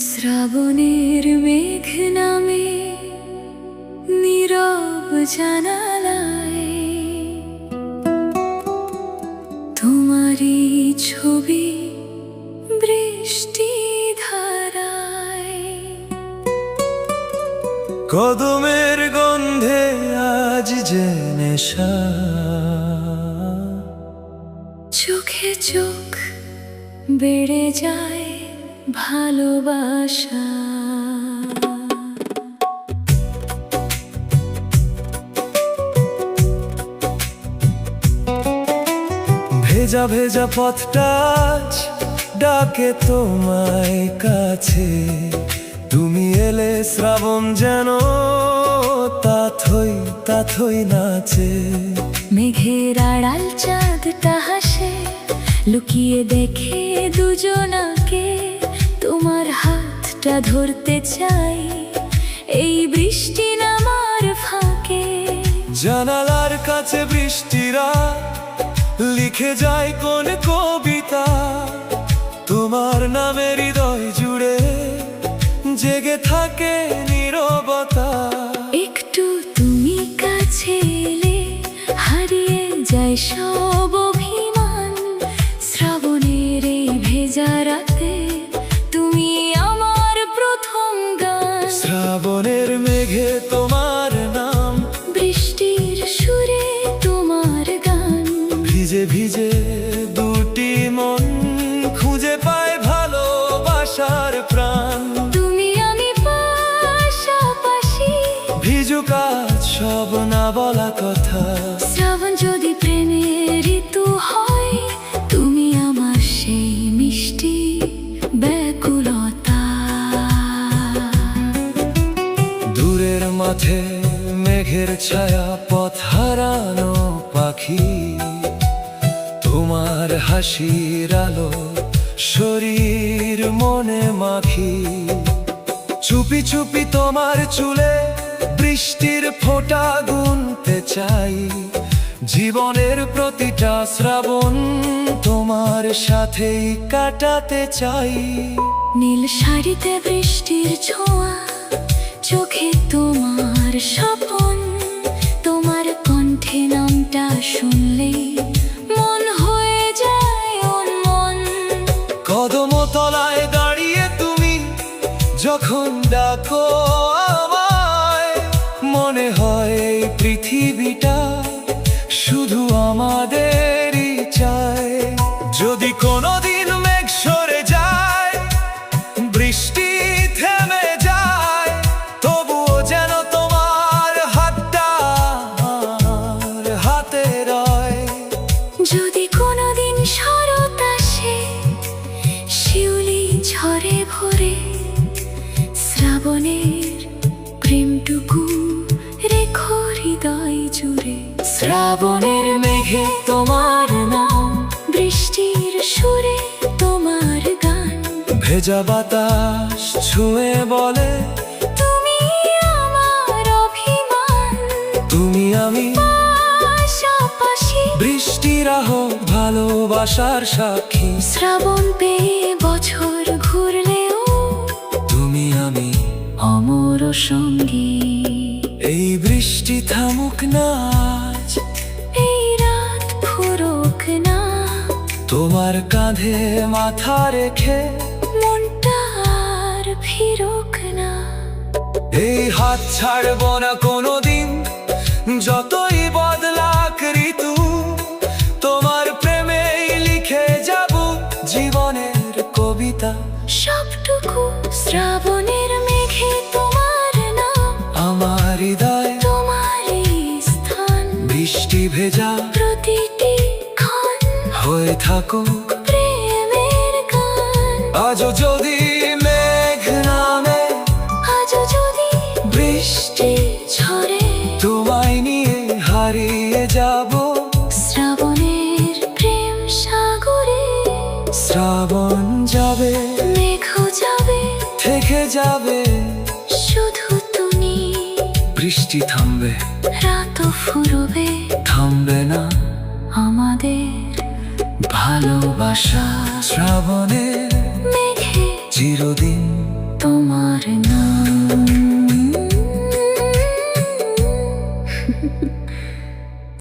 শ্রাবণের মেঘ নামে নীরব জানালায় তোমারই ছবি বৃষ্টি ধারায়। কদমের গন্ধে আজ যে নেশা, চোখে চোখ বেড়ে যায় ভালোবাসা। ভেজা ভেজা পথটা আজ ডাকে তোমায় কাছে, তুমি এলে শ্রাবণ যেন তাথই তাথই নাচে। মেঘের আড়াল চাঁদটা হাসে, লুকিয়ে দেখে দুজনাকে, তোমার হাতটা ধরতে চাই এই বৃষ্টি নামার ফাঁকে। জানালার কাছে বৃষ্টিরা লিখে যায় কোন কবিতা, তোমার নামে হৃদয় জুড়ে জেগে থাকে নীরবতা। একটু তুমি কাছে এলে হারিয়ে যায় সব অভিমান, শ্রাবণের এই ভেজা রাতে তুমি আমার প্রথম গান। শ্রাবণের মেঘে তোমার নাম, বৃষ্টির সুরে তোমার গান, ভিজে ভিজে দুটি মন খুঁজে পায় ভালোবাসার প্রাণ। তুমি আমি পাশাপাশি, ভিজুক আজ সব না বলা কথা। শ্রাবণ যদি প্রেমের ঋতু হয়, তুমি আমার সেই মিষ্টি ব্যাকুলতা। দূরের মাঠে মেঘের ছায়া, পথ হারানো পাখি, তোমার হাসির আলো শরীর মনে মাখি। চুপি চুপি তোমার চুলে বৃষ্টির ফোঁটা গুনতে চাই, জীবনের প্রতিটা শ্রাবণ তোমার সাথেই কাটাতে চাই। নীল শাড়িতে বৃষ্টির ছোঁয়া, চোখে তোমার স্বপন, তোমার কণ্ঠে নামটা শুনলেই মন হয়ে যায় অনমন। কদম তলায় দাঁড়িয়ে তুমি যখন ডাকো আমায়, মনে হয় এই পৃথিবীটা শুধু আমাদেরই চায়। যদি কোনোদিন মেঘ সরে যায়, বৃষ্টি থেমে যায়, তবুও যেন তোমার হাতটা আমার হাতে রয়। যদি কোনোদিন শরৎ আসে, শিউলি ঝরে ভরে, শ্রাবণের প্রেমটুকু রেখো হৃদয় জুড়ে। শ্রাবণের মেঘে তোমার নাম, বৃষ্টির সুরে তোমার গান, ভেজা বাতাস ছুঁয়ে বলে তুমি আমার অভিমান। তুমি আমি পাশাপাশি, বৃষ্টিরা হোক ভালোবাসার সাক্ষী। শ্রাবণ পেয়ে বছর ঘুরলেও তুমি আমি অমর সঙ্গী। এই বৃষ্টি থামুক না আজ, এই রাত ফুরুক না, তোমার কাঁধে মাথা রেখে মনটা আর ফিরুক না। এই হাত ছাড়বো না কোনোদিন, যতই বদলাক ঋতু, তোমার প্রেমেই লিখে যাব জীবনের কবিতা। সবটুকু শ্রাবণের মেঘে তোমার নাম, আমার হৃদয় তোমারই স্থান, বৃষ্টি ভেজা প্রতিটি ক্ষণ হয়ে থাকুক প্রেমের গান। আজও যদি মেঘ নামে, আজও যদি বৃষ্টি ঝরে, তোমায় নিয়ে হারিয়ে যাব শ্রাবণের প্রেম সাগরে। শ্রাবণ যাবে, মেঘও যাবে, থেকে যাবে, শুধু তুমি। বৃষ্টি থামবে, রাতও ফুরবে, থামবে না আমাদের ভালোবাসা। শ্রাবণের চিরদিন তোমার নাম।